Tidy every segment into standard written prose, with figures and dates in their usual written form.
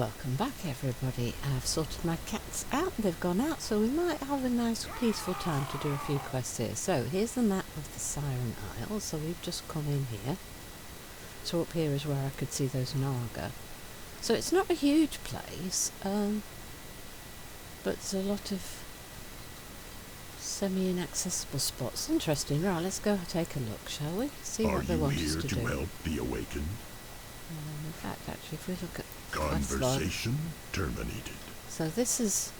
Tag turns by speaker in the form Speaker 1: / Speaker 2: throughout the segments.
Speaker 1: Welcome back everybody. I've sorted my cats out, they've gone out, so we might have a nice peaceful time to do a few quests here. So here's the map of the Siren Isles, so we've just come in here. So up here is where I could see those Naga. So it's not a huge place, but there's a lot of semi-inaccessible spots. Interesting. Right, let's go take a look, shall we? See what they want us to do.
Speaker 2: Are you here to help the awakened?
Speaker 1: In fact, actually, if we look at
Speaker 2: Conversation terminated.
Speaker 1: So this is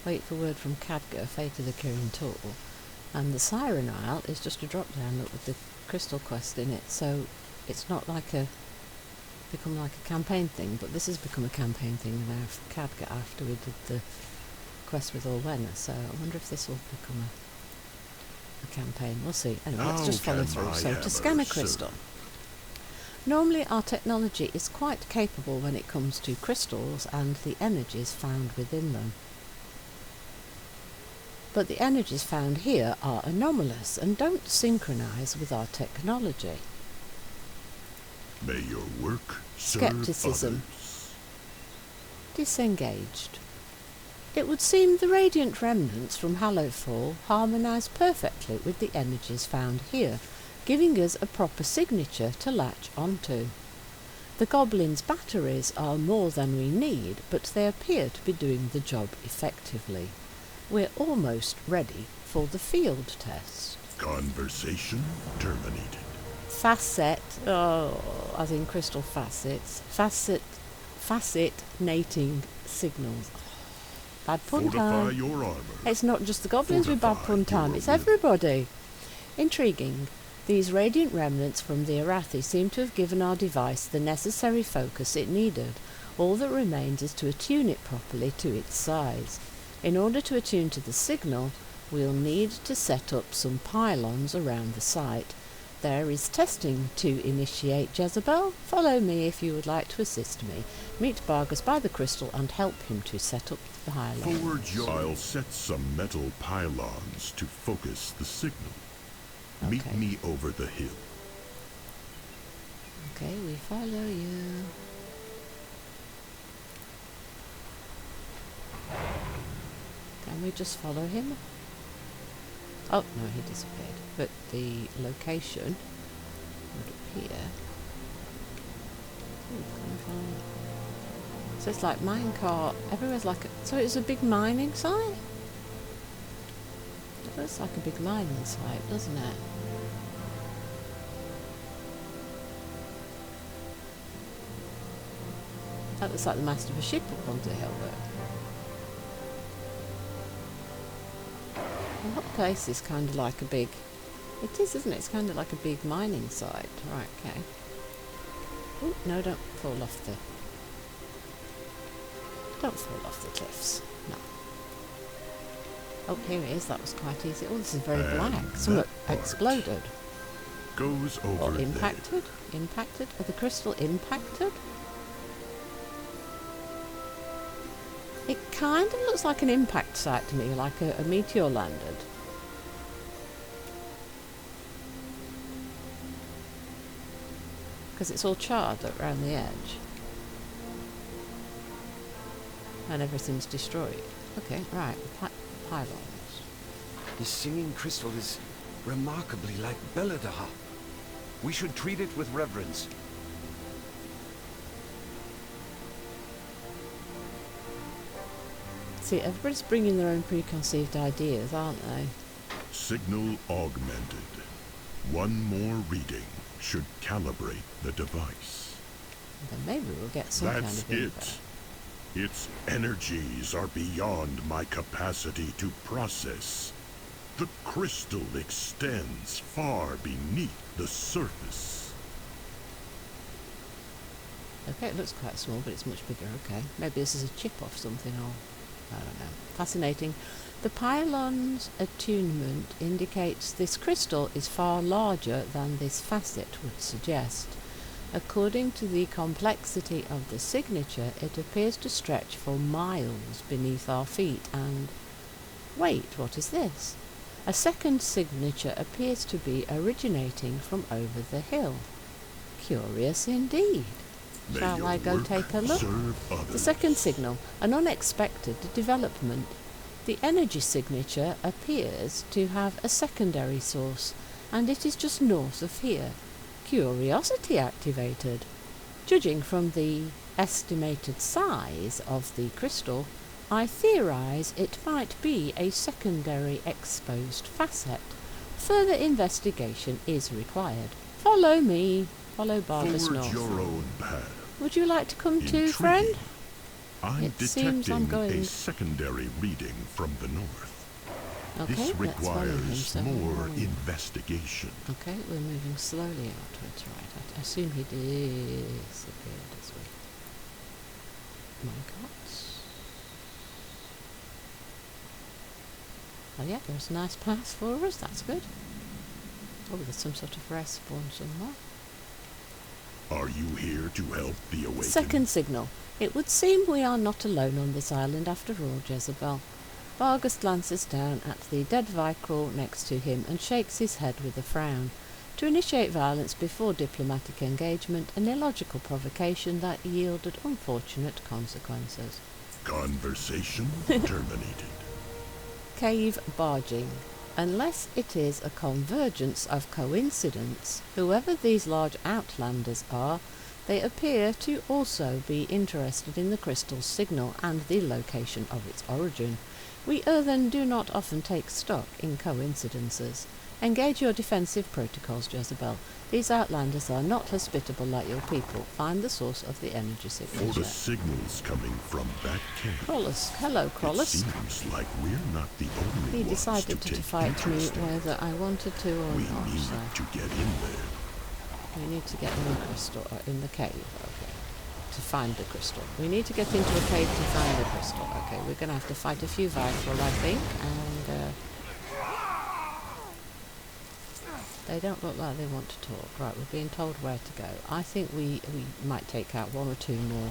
Speaker 1: Wait for Word from Khadgar, Fate of the Kirin Tool, and the Siren Isle is just a drop down look with the crystal quest in it, so it's not like become like a campaign thing, but this has become a campaign thing now for Khadgar after we did the quest with Orwenna, so I wonder if this will become a campaign. We'll see. Anyway, let's just follow through. So to scan a crystal. Normally our technology is quite capable when it comes to crystals and the energies found within them. But the energies found here are anomalous and don't synchronise with our technology.
Speaker 2: May your work
Speaker 1: Skepticism.
Speaker 2: serve others.
Speaker 1: Disengaged. It would seem the radiant remnants from Hallowfall harmonise perfectly with the energies found here, giving us a proper signature to latch onto. The goblins' batteries are more than we need, but they appear to be doing the job effectively. We're almost ready for the field test.
Speaker 2: Conversation terminated.
Speaker 1: Facet, as in crystal facets, fascinating signals. Bad pun
Speaker 2: Fortify
Speaker 1: time.
Speaker 2: your armor.
Speaker 1: It's not just the goblins with bad pun time, it's everybody. Intriguing. These radiant remnants from the Arathi seem to have given our device the necessary focus it needed. All that remains is to attune it properly to its size. In order to attune to the signal, we'll need to set up some pylons around the site. There is testing to initiate. Jezebel, follow me if you would like to assist me. Meet Bargus by the crystal and help him to set up the pylons.
Speaker 2: Forward your... I'll set some metal pylons to focus the signal.
Speaker 1: Okay.
Speaker 2: Meet me over the hill.
Speaker 1: Okay, we follow you. Can we just follow him? Oh, no, he disappeared. But the location would appear. So it's like minecart. Everywhere's like a... So it's a big mining site? It looks like a big mining site, doesn't it? That looks like the mast of a ship up onto the hill there. The whole place is kind of like a big... It is, isn't it? It's kind of like a big mining site. Right, okay. Ooh, no, don't fall off the... Don't fall off the cliffs. No. Oh, here it is. That was quite easy. Oh, this is very black. Something exploded.
Speaker 2: Goes over
Speaker 1: or impacted?
Speaker 2: there.
Speaker 1: Impacted? Are the crystal impacted? It kind of looks like an impact site to me, like a meteor landed. Because it's all charred around the edge. And everything's destroyed. Okay, right, pylons.
Speaker 3: This singing crystal is remarkably like Beladaha. We should treat it with reverence.
Speaker 1: See, everybody's bringing their own preconceived ideas, aren't they?
Speaker 2: Signal augmented. One more reading should calibrate the device.
Speaker 1: Then maybe we'll get some kind of info.
Speaker 2: That's it. Its energies are beyond my capacity to process. The crystal extends far beneath the surface.
Speaker 1: Okay, it looks quite small, but it's much bigger. Okay, maybe this is a chip off something, or I don't know. Fascinating. The pylon's attunement indicates this crystal is far larger than this facet would suggest. According to the complexity of the signature, it appears to stretch for miles beneath our feet and... Wait, what is this? A second signature appears to be originating from over the hill. Curious indeed.
Speaker 2: May
Speaker 1: Shall
Speaker 2: your
Speaker 1: I go
Speaker 2: work
Speaker 1: take a look?
Speaker 2: serve
Speaker 1: The
Speaker 2: others.
Speaker 1: second signal, an unexpected development. The energy signature appears to have a secondary source, and it is just north of here. Curiosity activated. Judging from the estimated size of the crystal, I theorize it might be a secondary exposed facet. Further investigation is required. Follow me. Follow Bargus
Speaker 2: Forge
Speaker 1: north.
Speaker 2: your own path.
Speaker 1: Would you like to come too,
Speaker 2: Intriguing.
Speaker 1: friend?
Speaker 2: I'm
Speaker 1: It seems I'm
Speaker 2: detecting
Speaker 1: going-
Speaker 2: a secondary reading from the north.
Speaker 1: Okay,
Speaker 2: This
Speaker 1: let's follow him.
Speaker 2: requires
Speaker 1: So
Speaker 2: more investigation.
Speaker 1: okay, we're moving slowly outwards, right? I assume he disappeared as well. Minecarts. Oh yeah, there's a nice path for us, that's good. Oh, there's some sort of rest spawn somewhere.
Speaker 2: Are you here to help the awakened?
Speaker 1: Second signal. It would seem we are not alone on this island after all, Jezebel. Vargas glances down at the dead Vicral next to him and shakes his head with a frown. To initiate violence before diplomatic engagement, an illogical provocation that yielded unfortunate consequences.
Speaker 2: Conversation terminated.
Speaker 1: Cave barging. Unless it is a convergence of coincidence, whoever these large outlanders are, they appear to also be interested in the crystal's signal and the location of its origin. We earthen do not often take stock in coincidences. Engage your defensive protocols, Jezebel. These outlanders are not hospitable like your people. Find the source of the energy
Speaker 2: For
Speaker 1: signature.
Speaker 2: the signals coming from that camp,
Speaker 1: Krolus. Hello,
Speaker 2: it
Speaker 1: Krolus.
Speaker 2: seems like we're not the only
Speaker 1: He
Speaker 2: ones
Speaker 1: decided
Speaker 2: to
Speaker 1: to
Speaker 2: take
Speaker 1: fight me
Speaker 2: interest in it.
Speaker 1: whether I wanted to or
Speaker 2: We
Speaker 1: not,
Speaker 2: need
Speaker 1: so
Speaker 2: to get in there.
Speaker 1: we need to get in the crystal, in the cave, okay, to find the crystal. We need to get into a cave to find the crystal, okay. We're going to have to fight a few Vicral, I think, and they don't look like they want to talk. Right, we're being told where to go. I think we might take out one or two more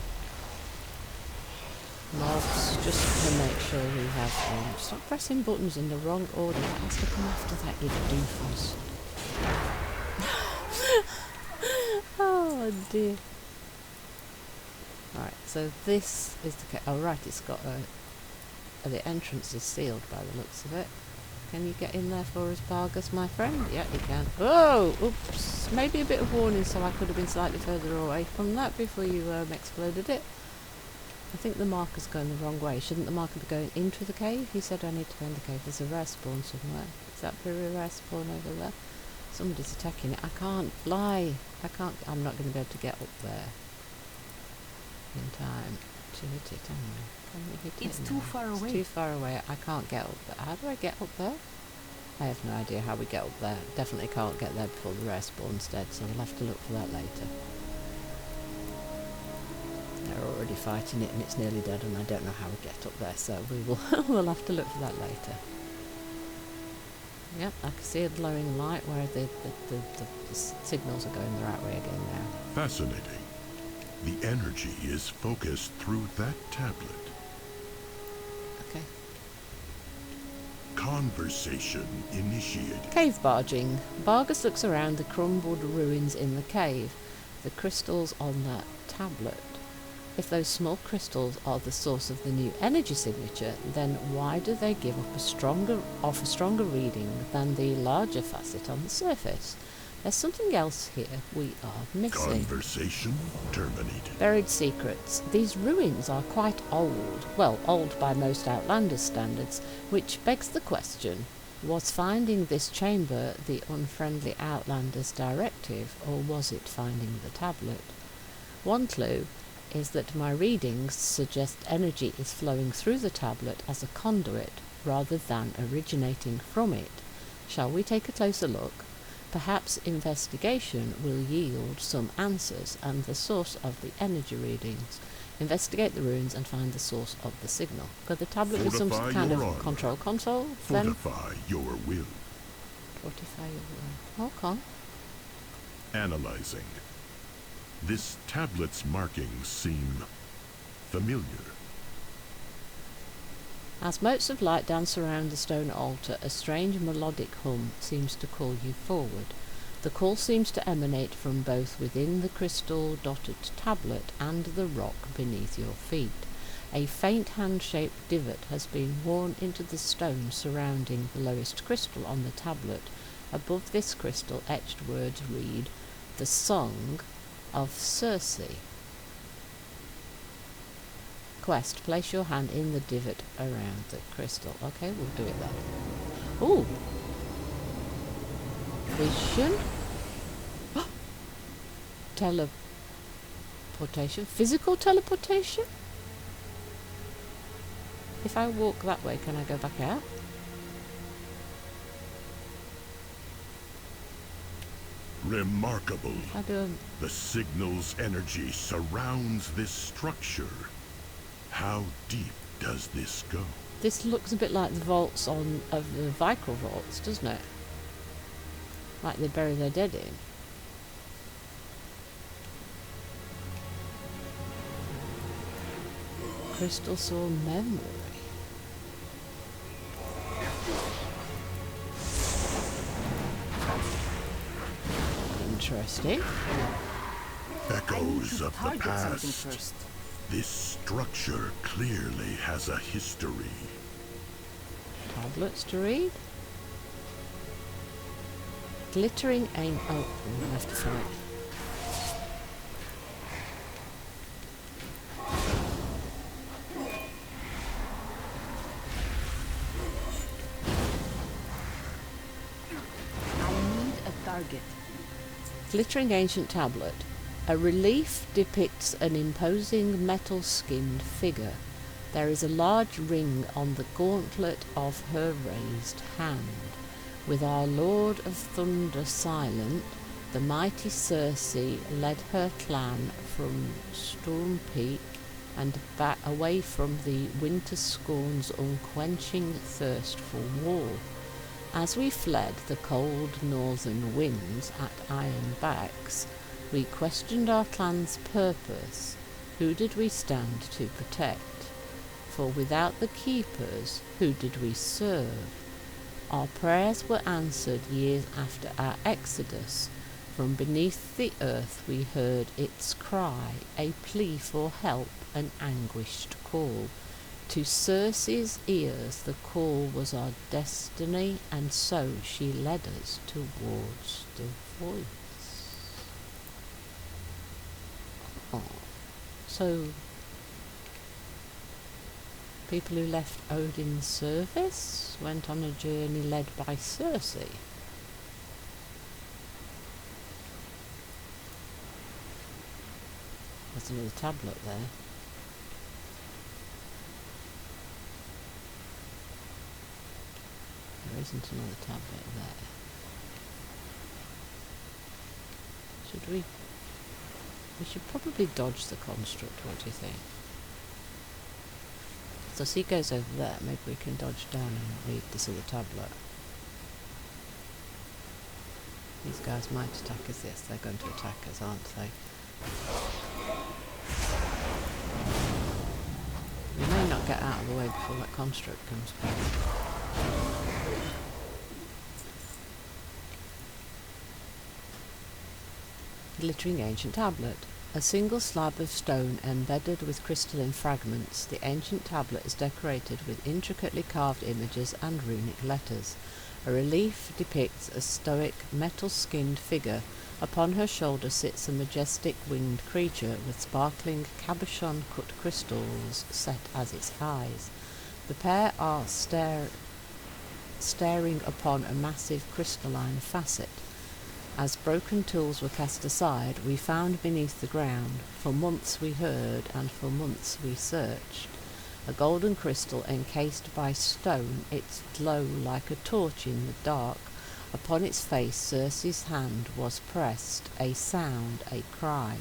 Speaker 1: mobs just to make sure we have stop pressing buttons in the wrong order. It has to come after that, you doofus. Oh dear. Right, so this is the oh right, it's got the entrance is sealed by the looks of it. Can you get in there for us, Vargas, my friend? Yeah, you can. Oh, oops. Maybe a bit of warning, so I could have been slightly further away from that before you exploded it. I think the marker's going the wrong way. Shouldn't the marker be going into the cave? He said I need to go in the cave. There's a rare spawn somewhere. Is that a rare spawn over there? Somebody's attacking it. I can't fly. I'm not going to be able to get up there in time to hit it, am I? Can we hit it?
Speaker 4: It's
Speaker 1: No.
Speaker 4: too far
Speaker 1: It's
Speaker 4: away.
Speaker 1: too far away. I can't get up there. How do I get up there? I have no idea how we get up there. Definitely can't get there before the rare spawn's dead, so we'll have to look for that later. They're already fighting it and it's nearly dead, and I don't know how we get up there, so we will we'll have to look for that later. Yep, I can see a glowing light where the signals are going the right way again now.
Speaker 2: Fascinating. The energy is focused through that tablet.
Speaker 1: Okay.
Speaker 2: Conversation initiated.
Speaker 1: Cave barging. Vargas looks around the crumbled ruins in the cave. The crystals on that tablet. If those small crystals are the source of the new energy signature, then why do they give up a stronger reading than the larger facet on the surface? There's something else here we are missing.
Speaker 2: Conversation terminated.
Speaker 1: Buried secrets. These ruins are quite old. Well, old by most Outlanders' standards, which begs the question, was finding this chamber the unfriendly Outlanders' directive, or was it finding the tablet? One clue is that my readings suggest energy is flowing through the tablet as a conduit rather than originating from it. Shall we take a closer look? Perhaps investigation will yield some answers and the source of the energy readings. Investigate the ruins and find the source of the signal. Got the tablet with some
Speaker 2: Fortify
Speaker 1: kind of
Speaker 2: your armor.
Speaker 1: control console? Then
Speaker 2: Fortify your will.
Speaker 1: fortify your will. Hold on.
Speaker 2: Analyzing. This tablet's markings seem familiar.
Speaker 1: As motes of light dance around the stone altar, a strange melodic hum seems to call you forward. The call seems to emanate from both within the crystal-dotted tablet and the rock beneath your feet. A faint hand-shaped divot has been worn into the stone surrounding the lowest crystal on the tablet. Above this crystal, etched words read, "The Song of Circe." Quest, place your hand in the divot around the crystal. Okay, we'll do it then. Ooh! Vision? Teleportation? Physical teleportation? If I walk that way, can I go back out?
Speaker 2: Remarkable.
Speaker 1: I do.
Speaker 2: The signal's energy surrounds this structure. How deep does this go?
Speaker 1: This looks a bit like the vaults of the Vical vaults, doesn't it? Like they bury their dead in. Crystal Saw Memory. Interesting.
Speaker 2: Echoes of the past. This structure clearly has a history.
Speaker 1: Tablets to read. Glittering aim. Oh, I'm gonna have to fight. Glittering ancient tablet. A relief depicts an imposing metal-skinned figure. There is a large ring on the gauntlet of her raised hand. With our Lord of Thunder silent, the mighty Circe led her clan from Storm Peak and back away from the winter scorn's unquenching thirst for war. As we fled the cold northern winds at iron backs, we questioned our clan's purpose. Who did we stand to protect? For without the keepers, who did we serve? Our prayers were answered years after our exodus. From beneath the earth we heard its cry, a plea for help, an anguished call. To Circe's ears the call was our destiny, and so she led us towards the voice. Oh. So, people who left Odin's service went on a journey led by Circe. There's another tablet there. There isn't another tablet there. Should we? We should probably dodge the construct, what do you think? So as he goes over there, maybe we can dodge down and read this other tablet. These guys might attack us, yes, they're going to attack us, aren't they? We may not get out of the way before that construct comes back. Glittering ancient tablet. A single slab of stone embedded with crystalline fragments, the ancient tablet is decorated with intricately carved images and runic letters. A relief depicts a stoic, metal-skinned figure. Upon her shoulder sits a majestic winged creature with sparkling cabochon-cut crystals set as its eyes. The pair are staring upon a massive crystalline facet. As broken tools were cast aside, we found beneath the ground. For months we heard, and for months we searched. A golden crystal encased by stone, its glow like a torch in the dark. Upon its face Circe's hand was pressed, a sound, a cry.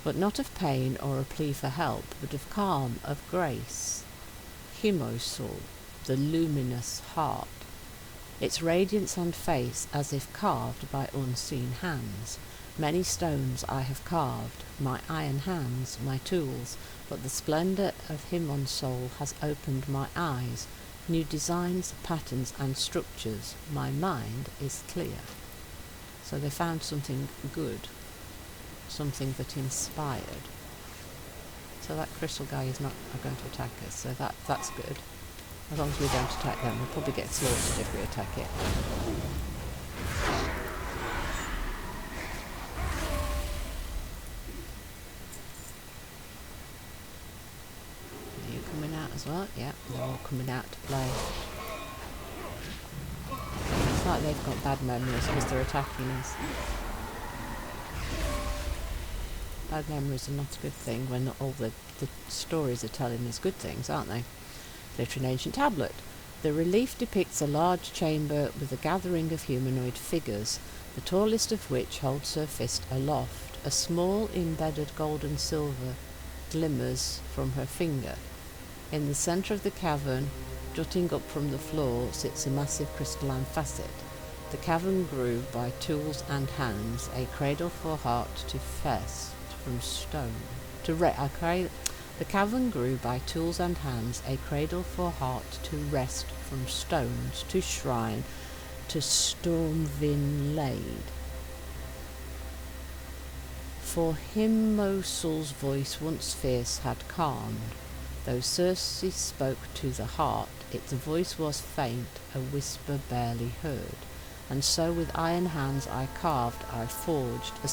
Speaker 1: But not of pain or a plea for help, but of calm, of grace. Himosul, the luminous heart. Its radiance and face as if carved by unseen hands. Many stones I have carved, my iron hands, my tools, but the splendour of Himonsol has opened my eyes. New designs, patterns and structures, my mind is clear. So they found something good, something that inspired. So that crystal guy is not going to attack us, so that's good. As long as we don't attack them, we'll probably get slaughtered if we attack it. Are you coming out as well? Yeah, they're all coming out to play. It's like they've got bad memories because they're attacking us. Bad memories are not a good thing when all the stories are telling us good things, aren't they? Glittering ancient tablet. The relief depicts a large chamber with a gathering of humanoid figures, the tallest of which holds her fist aloft. A small embedded gold and silver glimmers from her finger. In the centre of the cavern, jutting up from the floor, sits a massive crystalline facet. The cavern grew by tools and hands, a cradle for heart to fest from stone. The cavern grew by tools and hands, a cradle for heart to rest from stones, to shrine, to Stormvin laid. For him Mosul's voice once fierce had calmed, though Circe spoke to the heart, its voice was faint, a whisper barely heard. And so with iron hands I carved, I forged, a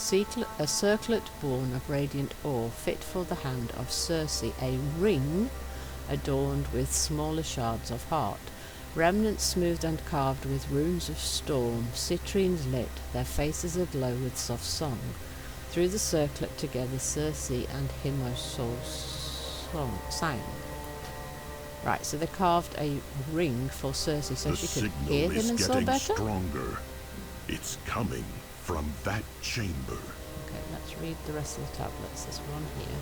Speaker 1: circlet born of radiant ore, fit for the hand of Circe, a ring adorned with smaller shards of heart, remnants smoothed and carved with runes of storm, citrines lit, their faces aglow with soft song. Through the circlet together Circe and Himosul sang. Right, so they carved a ring for Circe so she could hear him and saw better?
Speaker 2: Stronger. It's coming from that chamber.
Speaker 1: Okay, let's read the rest of the tablets. There's one here.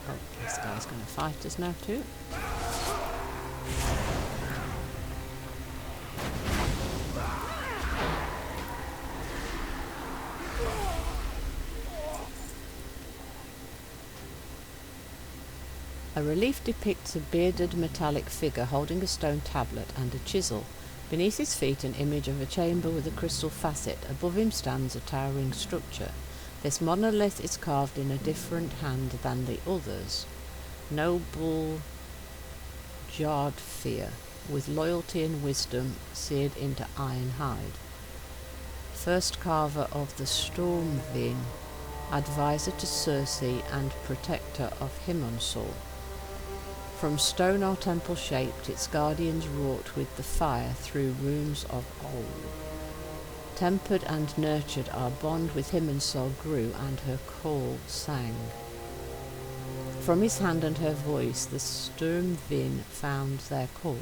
Speaker 1: Oh, this guy's going to fight us now too. A relief depicts a bearded metallic figure holding a stone tablet and a chisel. Beneath his feet an image of a chamber with a crystal facet. Above him stands a towering structure. This monolith is carved in a different hand than the others. Noble jarred fear, with loyalty and wisdom seared into iron hide. First carver of the Stormvin, advisor to Circe and protector of Himosul. From stone our temple shaped, its guardians wrought with the fire through runes of old. Tempered and nurtured our bond with Himosul grew, and her call sang. From his hand and her voice the Stormvin found their call.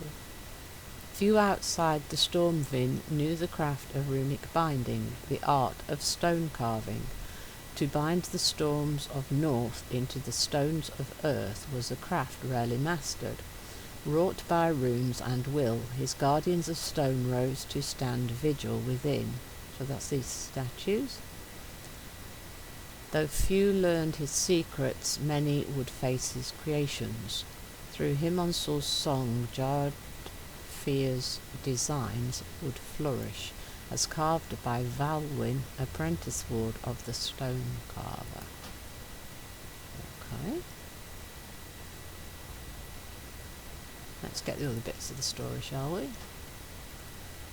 Speaker 1: Few outside the Stormvin knew the craft of runic binding, the art of stone carving. To bind the storms of north into the stones of earth was a craft rarely mastered. Wrought by runes and will, his guardians of stone rose to stand vigil within. So that's these statues. Though few learned his secrets, many would face his creations. Through Himosul's song, jarred fear's designs would flourish, as carved by Valwyn, apprentice ward of the stone carver. Okay. Let's get the other bits of the story, shall we?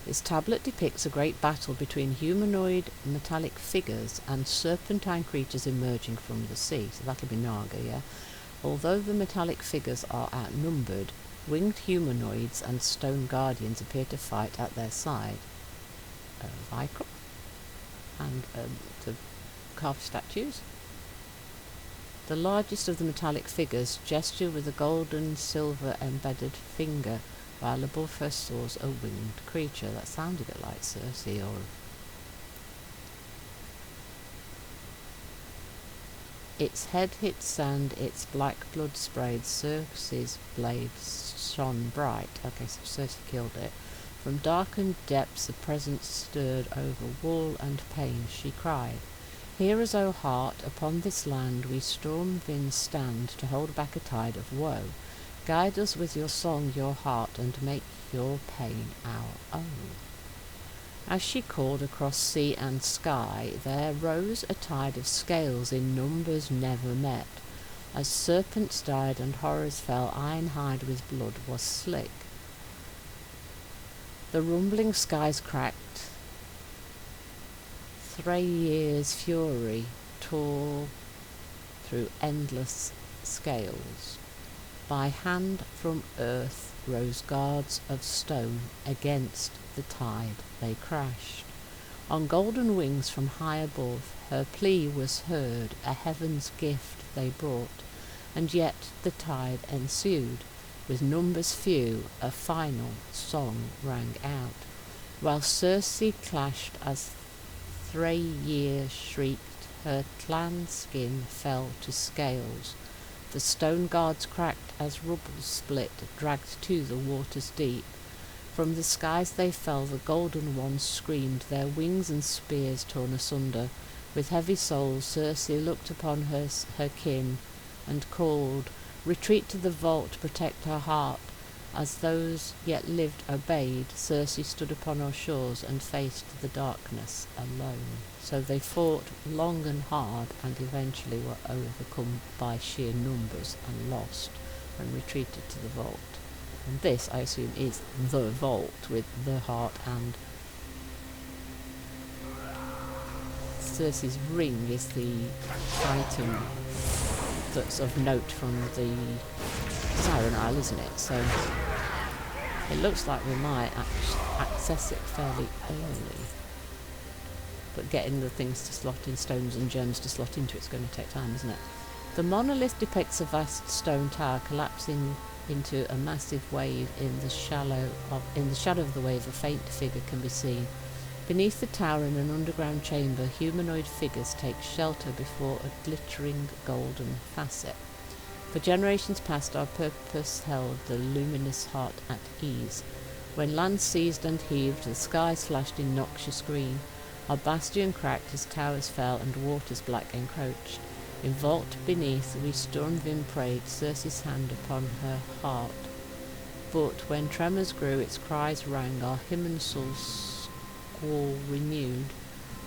Speaker 1: This tablet depicts a great battle between humanoid metallic figures and serpentine creatures emerging from the sea. So that'll be Naga, yeah? Although the metallic figures are outnumbered, winged humanoids and stone guardians appear to fight at their side. Vical and the carved statues. The largest of the metallic figures gesture with a golden silver embedded finger, while above her soars a winged creature. That sounded a bit like Circe or... Its head hit sand, its black blood sprayed, Circe's blades shone bright. Okay, so Circe killed it. From darkened depths a presence stirred over wall and pane. She cried, "Hear us, O heart, upon this land we Stormvin stand to hold back a tide of woe. Guide us with your song, your heart, and make your pain our own." As she called across sea and sky, there rose a tide of scales in numbers never met. As serpents died and horrors fell, iron-hide with blood was slick. The rumbling skies cracked. Year's fury tore through endless scales. By hand from earth rose guards of stone. Against the tide they crashed. On golden wings from high above, her plea was heard, a heaven's gift they brought, and yet the tide ensued. With numbers few, a final song rang out, while Circe clashed as Year shrieked, her clan skin fell to scales. The stone guards cracked as rubble split, dragged to the waters deep. From the skies they fell, the golden ones screamed, their wings and spears torn asunder. With heavy souls Circe looked upon her kin and called, retreat to the vault, protect her heart. As those yet lived obeyed, Circe stood upon our shores and faced the darkness alone. So they fought long and hard, and eventually were overcome by sheer numbers and lost, and retreated to the vault. And this, I assume, is the vault with the heart and Circe's ring is the item that's of note from the Siren Isle, isn't it? So it looks like we might access it fairly early. But getting the things to slot in, stones and gems to slot into it's going to take time, isn't it? The monolith depicts a vast stone tower collapsing into a massive wave. In the shadow of the wave, a faint figure can be seen. Beneath the tower, in an underground chamber, humanoid figures take shelter before a glittering golden facet. For generations past, our purpose held the luminous heart at ease. When land seized and heaved, the skies flashed in noxious green. Our bastion cracked as towers fell and waters black encroached. In vault beneath, we Stormwind prayed, Circe's hand upon her heart. But when tremors grew, its cries rang, our hymn and soul squall renewed.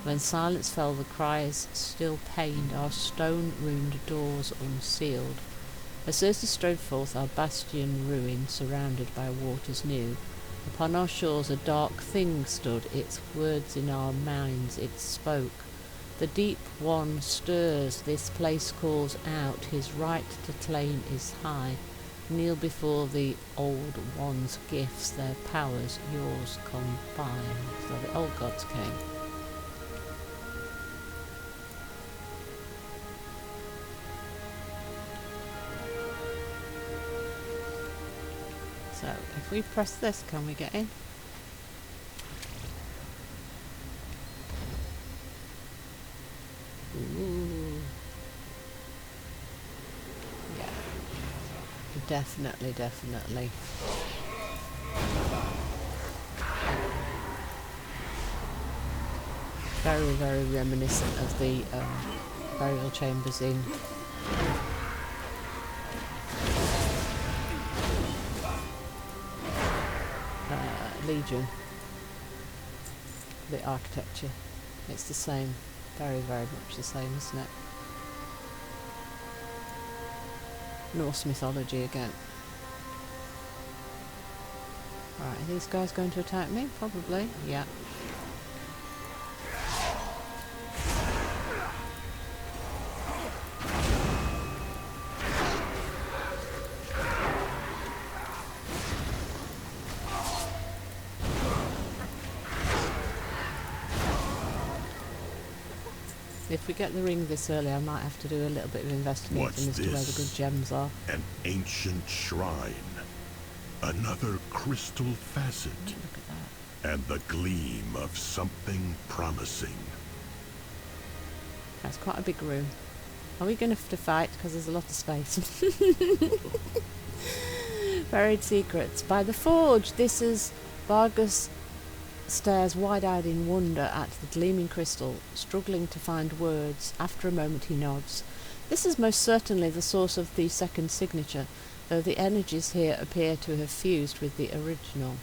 Speaker 1: When silence fell, the cries still pained, our stone-ruined doors unsealed. As Circe strode forth, our bastion ruined, surrounded by waters new. Upon our shores a dark thing stood, its words in our minds it spoke. The deep one stirs, this place calls out, his right to claim is high. Kneel before the old one's gifts, their powers yours combine. So the old gods came. So if we press this, can we get in? Ooh. Yeah. Definitely. Very reminiscent of the burial chambers in Legion. The architecture, it's the same, very much the same, isn't it? Norse mythology again. Right, are these guys going to attack me? Probably, yeah. If we get the ring this early, I might have to do a little bit of investigating as to where the good gems are.
Speaker 2: An ancient shrine. Another crystal facet.
Speaker 1: Look at that.
Speaker 2: And the gleam of something promising.
Speaker 1: That's quite a big room. Are we going to have to fight? Because there's a lot of space. Buried secrets. By the forge, this is Vargas stares wide-eyed in wonder at the gleaming crystal, struggling to find words. After a moment he nods. This is most certainly the source of the second signature, though the energies here appear to have fused with the original.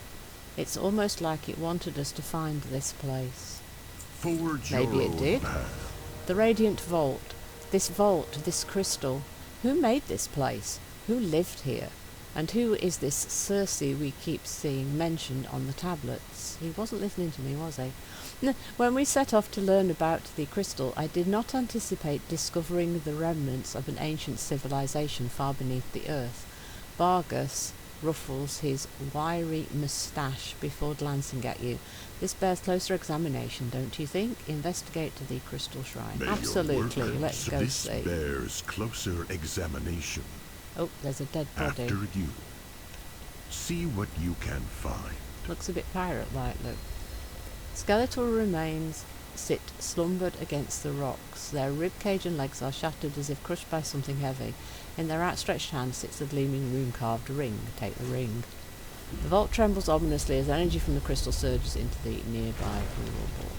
Speaker 1: It's almost like it wanted us to find this place.
Speaker 2: Forge
Speaker 1: Maybe
Speaker 2: your
Speaker 1: it
Speaker 2: own
Speaker 1: did.
Speaker 2: path.
Speaker 1: The Radiant Vault, this crystal, who made this place? Who lived here? And who is this Circe we keep seeing mentioned on the tablets? He wasn't listening to me, was he? When we set off to learn about the crystal, I did not anticipate discovering the remnants of an ancient civilization far beneath the earth. Vargas ruffles his wiry moustache before glancing at you. This bears closer examination, don't you think? Investigate the crystal shrine.
Speaker 2: May your
Speaker 1: Absolutely,
Speaker 2: work-
Speaker 1: let's go
Speaker 2: this
Speaker 1: see.
Speaker 2: bears closer examination.
Speaker 1: Oh, there's a dead body.
Speaker 2: After you, see what you can find.
Speaker 1: Looks a bit pirate-like, look. Skeletal remains sit slumbered against the rocks. Their ribcage and legs are shattered as if crushed by something heavy. In their outstretched hand sits a gleaming rune-carved ring. Take the ring. The vault trembles ominously as energy from the crystal surges into the nearby rubble.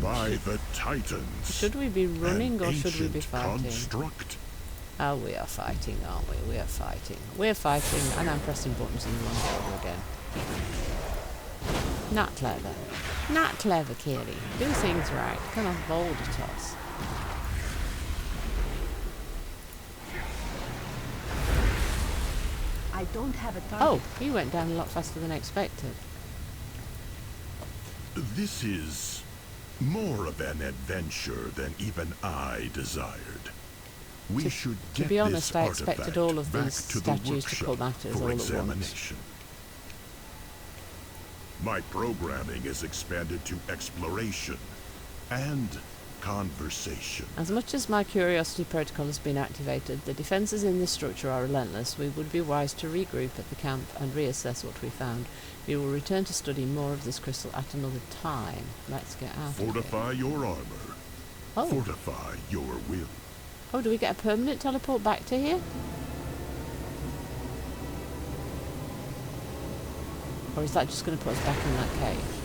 Speaker 2: By the Titans.
Speaker 1: Should we be running
Speaker 2: an
Speaker 1: or should we be
Speaker 2: ancient
Speaker 1: fighting?
Speaker 2: construct.
Speaker 1: Oh, we are fighting, aren't we? We are fighting. We're fighting, and I'm pressing buttons in the wrong order again. Not clever. Not clever, Kitty. Do things right. Come on, bold at us.
Speaker 4: I don't have a target.
Speaker 1: Oh, he went down a lot faster than expected.
Speaker 2: This is more of an adventure than even I desired. We should
Speaker 1: To
Speaker 2: get
Speaker 1: be honest,
Speaker 2: this
Speaker 1: I expected
Speaker 2: artifact
Speaker 1: all of
Speaker 2: back
Speaker 1: these
Speaker 2: to the
Speaker 1: statues to
Speaker 2: workshop
Speaker 1: come at us
Speaker 2: for
Speaker 1: all at once.
Speaker 2: examination. My programming is expanded to exploration and conversation.
Speaker 1: As much as my curiosity protocol has been activated, the defences in this structure are relentless. We would be wise to regroup at the camp and reassess what we found. We will return to study more of this crystal at another time. Let's get out of here.
Speaker 2: Fortify your armor.
Speaker 1: Oh.
Speaker 2: Fortify your will.
Speaker 1: Oh, do we get a permanent teleport back to here? Or is that just going to put us back in that cave?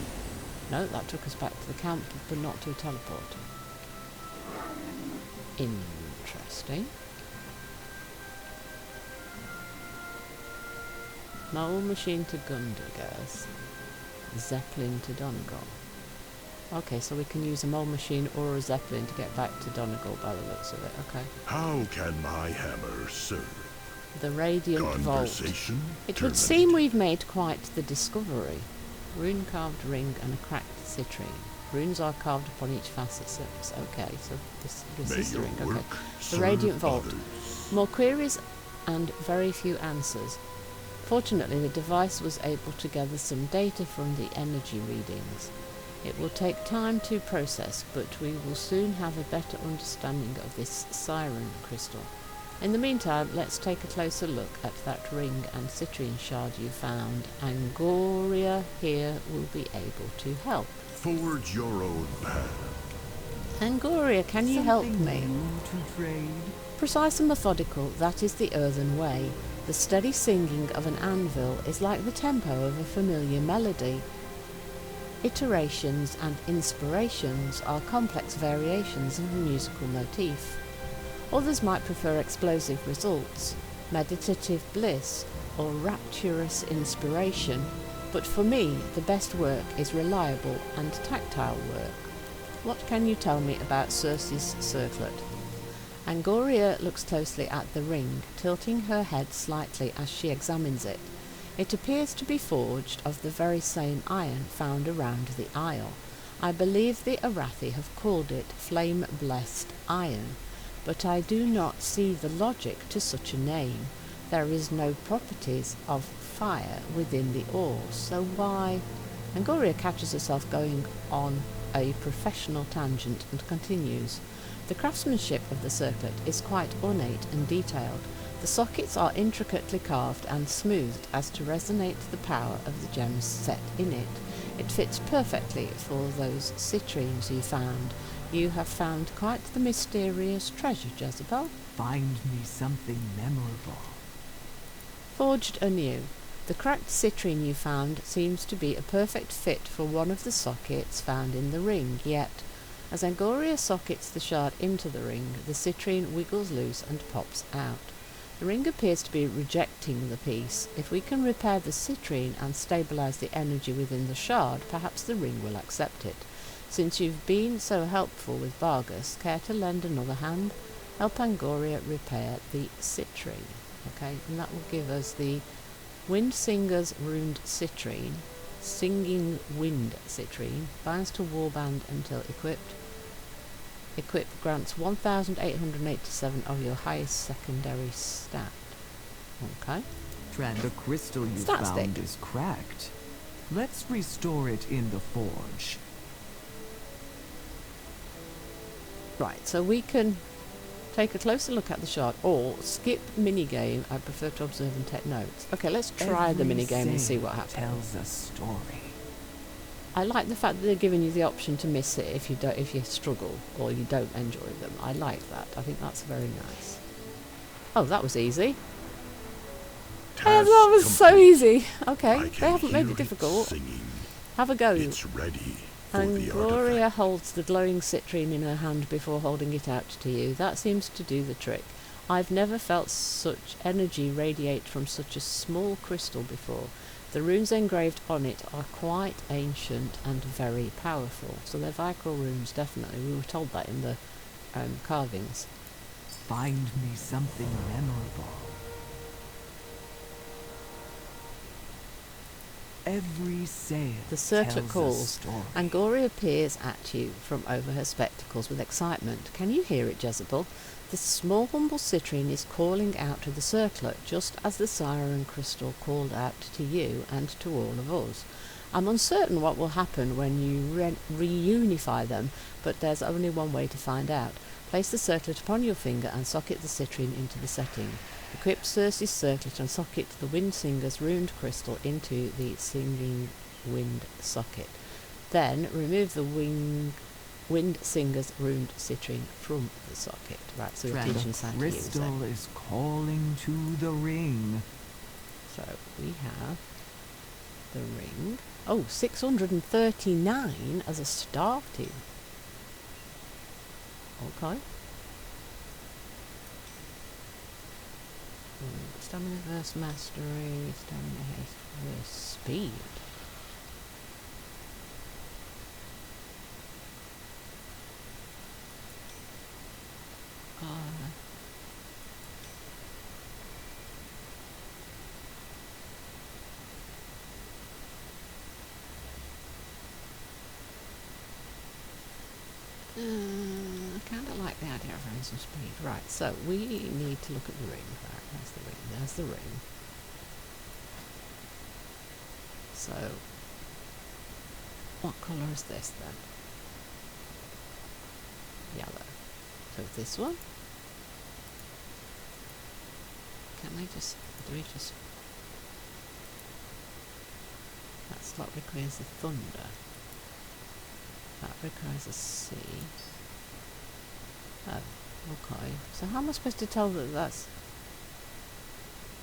Speaker 1: No, that took us back to the camp, but not to a teleport. Interesting. Mole machine to Gundergas. Zeppelin to Dornegal. Okay, so we can use a mole machine or a zeppelin to get back to Dornegal by the looks of it. Okay.
Speaker 2: How can my hammer serve?
Speaker 1: The Radiant Vault.
Speaker 2: Conversation?
Speaker 1: It would seem we've made quite the discovery. Rune-carved ring and a cracked citrine. Runes are carved upon each facet surface. Okay, so this
Speaker 2: May
Speaker 1: is the
Speaker 2: your
Speaker 1: ring. Okay.
Speaker 2: work
Speaker 1: The
Speaker 2: serve
Speaker 1: Radiant Vault.
Speaker 2: others.
Speaker 1: More queries and very few answers. Fortunately, the device was able to gather some data from the energy readings. It will take time to process, but we will soon have a better understanding of this Siren crystal. In the meantime, let's take a closer look at that ring and citrine shard you found. Angoria here will be able to help.
Speaker 2: Forge your own path.
Speaker 1: Angoria, can you help
Speaker 4: Something
Speaker 1: me?
Speaker 4: new to trade.
Speaker 1: Precise and methodical, that is the earthen way. The steady singing of an anvil is like the tempo of a familiar melody. Iterations and inspirations are complex variations of a musical motif. Others might prefer explosive results, meditative bliss, or rapturous inspiration, but for me the best work is reliable and tactile work. What can you tell me about Circe's circlet? Angoria looks closely at the ring, tilting her head slightly as she examines it. It appears to be forged of the very same iron found around the isle. I believe the Arathi have called it flame-blessed iron, but I do not see the logic to such a name. There is no properties of fire within the ore, so why? Angoria catches herself going on a professional tangent and continues. The craftsmanship of the circlet is quite ornate and detailed. The sockets are intricately carved and smoothed as to resonate the power of the gems set in it. It fits perfectly for those citrines you found. You have found quite the mysterious treasure, Jezebel.
Speaker 4: Find me something memorable.
Speaker 1: Forged anew. The cracked citrine you found seems to be a perfect fit for one of the sockets found in the ring, yet, as Angoria sockets the shard into the ring, the citrine wiggles loose and pops out. The ring appears to be rejecting the piece. If we can repair the citrine and stabilise the energy within the shard, perhaps the ring will accept it. Since you've been so helpful with Vargas, care to lend another hand? Help Angoria repair the citrine. Okay, and that will give us the Wind Singer's Runed Citrine, Singing Wind Citrine, binds to warband until equipped. Equip grants 1,887 of your highest secondary stat. Okay.
Speaker 4: And the crystal you
Speaker 1: Stat
Speaker 4: found
Speaker 1: stick.
Speaker 4: is cracked. Let's restore it in the forge.
Speaker 1: Right, so we can take a closer look at the shard or skip minigame. I prefer to observe and take notes. Okay, let's try the
Speaker 4: Every
Speaker 1: minigame and see
Speaker 4: sail
Speaker 1: what happens.
Speaker 4: tells a story.
Speaker 1: I like the fact that they're giving you the option to miss it if you struggle or you don't enjoy them. I like that. I think that's very nice. Oh, that was easy. Oh, that was so easy. Okay, they haven't made it difficult. Have a go.
Speaker 2: It's ready for
Speaker 1: And
Speaker 2: the
Speaker 1: Gloria
Speaker 2: artifact.
Speaker 1: holds the glowing citrine in her hand before holding it out to you. That seems to do the trick. I've never felt such energy radiate from such a small crystal before. The runes engraved on it are quite ancient and very powerful. So they're Vicral runes, definitely. We were told that in the carvings.
Speaker 4: Find me something memorable. Every sail
Speaker 1: The circlet
Speaker 4: tells a
Speaker 1: calls.
Speaker 4: story.
Speaker 1: Angoria peers at you from over her spectacles with excitement. Can you hear it, Jezebel? This small humble citrine is calling out to the circlet, just as the siren crystal called out to you and to all of us. I'm uncertain what will happen when you reunify them, but there's only one way to find out. Place the circlet upon your finger and socket the citrine into the setting. Equip Circe's circlet and socket the Wind Singer's runed crystal into the Singing Wind socket. Then remove the Wind Singer's runed citrine from the socket. Right, so we're
Speaker 4: And
Speaker 1: teaching
Speaker 4: the
Speaker 1: us how to use
Speaker 4: crystal
Speaker 1: them.
Speaker 4: is calling to the ring.
Speaker 1: So we have the ring. Oh, 639 as a starting. Okay. Stamina versus mastery, stamina haste versus speed. I kind of like the idea of having some speed. Right, so we need to look at the ring. Right, there's the ring. There's the ring. So, what colour is this then? Yellow. So this one. Can I just, do we just, that slot requires the thunder. That requires a C. Oh, okay. So how am I supposed to tell that that's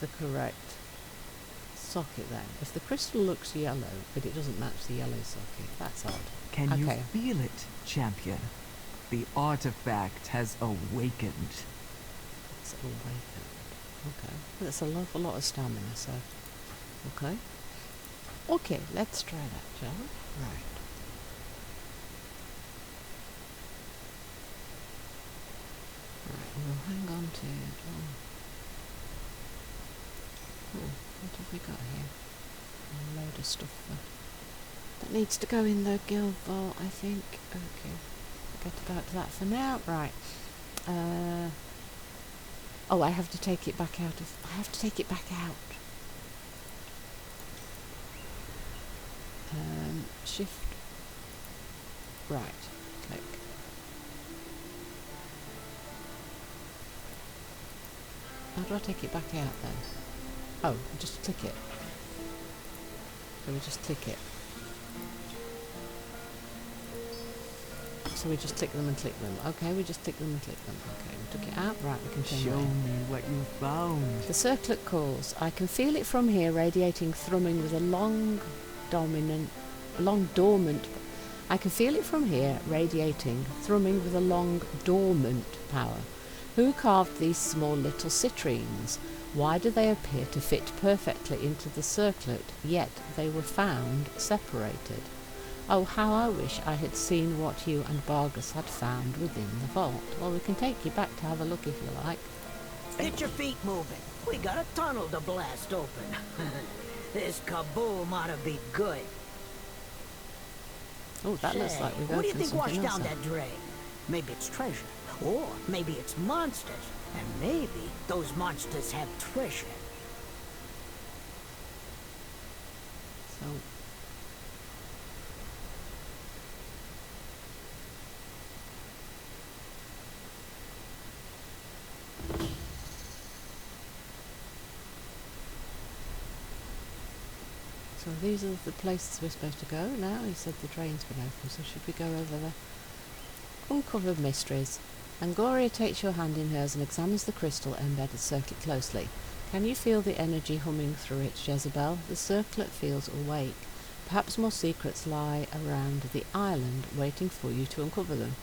Speaker 1: the correct socket then? If the crystal looks yellow, but it doesn't match the yellow socket, that's odd.
Speaker 4: Can you
Speaker 1: Okay.
Speaker 4: feel it, champion? The artifact has awakened.
Speaker 1: It's awakened. Okay. That's an awful lot of stamina, so... Okay. Okay, let's try that, shall we? Right. Right, we'll hang on to it. Oh, what have we got here? A load of stuff that needs to go in the guild vault, I think. Okay, forget about that for now. Right. Oh, I have to take it back out of... I have to take it back out. Shift. Right. Click. How do I take it back out then? Oh, just click it. So we just click it. So we just click them and click them. Okay, we just click them and click them. Okay, we took it out. Right, we can turn
Speaker 4: Show
Speaker 1: it.
Speaker 4: me what you found.
Speaker 1: The circlet calls. I can feel it from here, radiating, thrumming with a long dormant. I can feel it from here, radiating, thrumming with a long dormant power. Who carved these small little citrines? Why do they appear to fit perfectly into the circlet, yet they were found separated? Oh, how I wish I had seen what you and Bargus had found within the vault. Well, we can take you back to have a look if you like.
Speaker 5: Get your feet moving. We got a tunnel to blast open. This kaboom ought to be good.
Speaker 1: Oh, that looks like we've
Speaker 5: what do you
Speaker 1: opened
Speaker 5: think washed
Speaker 1: something else
Speaker 5: down
Speaker 1: up.
Speaker 5: that drain? Maybe it's treasure. Or maybe it's monsters. And maybe those monsters have treasure.
Speaker 1: So, so these are the places we're supposed to go now. He said the drain's been open, so should we go over there? Uncovered mysteries. Angoria takes your hand in hers and examines the crystal embedded circuit closely. Can you feel the energy humming through it, Jezebel? The circlet feels awake. Perhaps more secrets lie around the island, waiting for you to uncover them.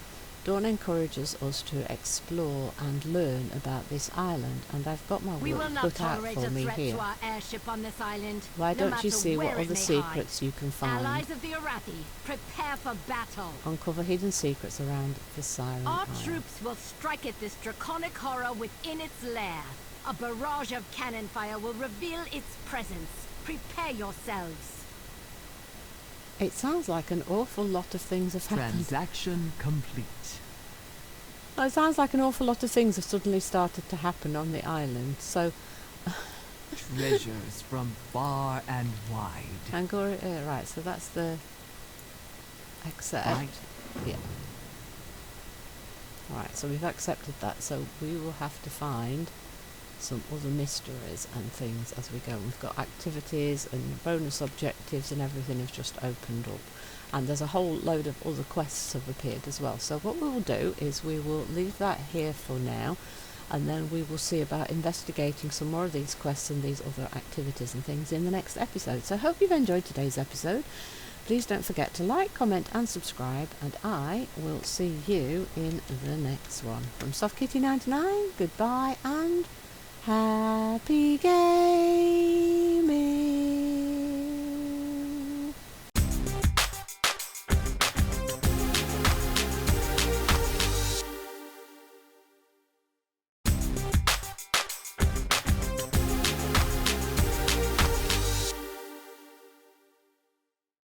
Speaker 1: Dawn encourages us to explore and learn about this island, and I've got my
Speaker 6: We will
Speaker 1: work
Speaker 6: not
Speaker 1: cut out
Speaker 6: tolerate
Speaker 1: for
Speaker 6: a
Speaker 1: me
Speaker 6: threat
Speaker 1: here.
Speaker 6: to our airship on this island.
Speaker 1: Why
Speaker 6: no
Speaker 1: don't you
Speaker 6: matter
Speaker 1: see what
Speaker 6: where it
Speaker 1: other
Speaker 6: may
Speaker 1: secrets
Speaker 6: hide.
Speaker 1: you can find?
Speaker 6: Allies of the Arathi, prepare for battle.
Speaker 1: Uncover hidden secrets around the Siren
Speaker 6: Our
Speaker 1: Isles.
Speaker 6: troops will strike at this draconic horror within its lair. A barrage of cannon fire will reveal its presence. Prepare yourselves.
Speaker 1: It sounds like an awful lot of things have happened.
Speaker 4: Transaction complete.
Speaker 1: Well, it sounds like an awful lot of things have suddenly started to happen on the island. So,
Speaker 4: Treasures from far and wide.
Speaker 1: Angoria, right, so that's the accept.
Speaker 4: Right?
Speaker 1: Yeah. Right, so we've accepted that, so we will have to find some other mysteries and things as we go. We've got activities and bonus objectives and everything has just opened up. And there's a whole load of other quests have appeared as well. So what we will do is we will leave that here for now, and then we will see about investigating some more of these quests and these other activities and things in the next episode. So I hope you've enjoyed today's episode. Please don't forget to like, comment and subscribe, and I will see you in the next one. From SoftKitty99, goodbye and happy gaming!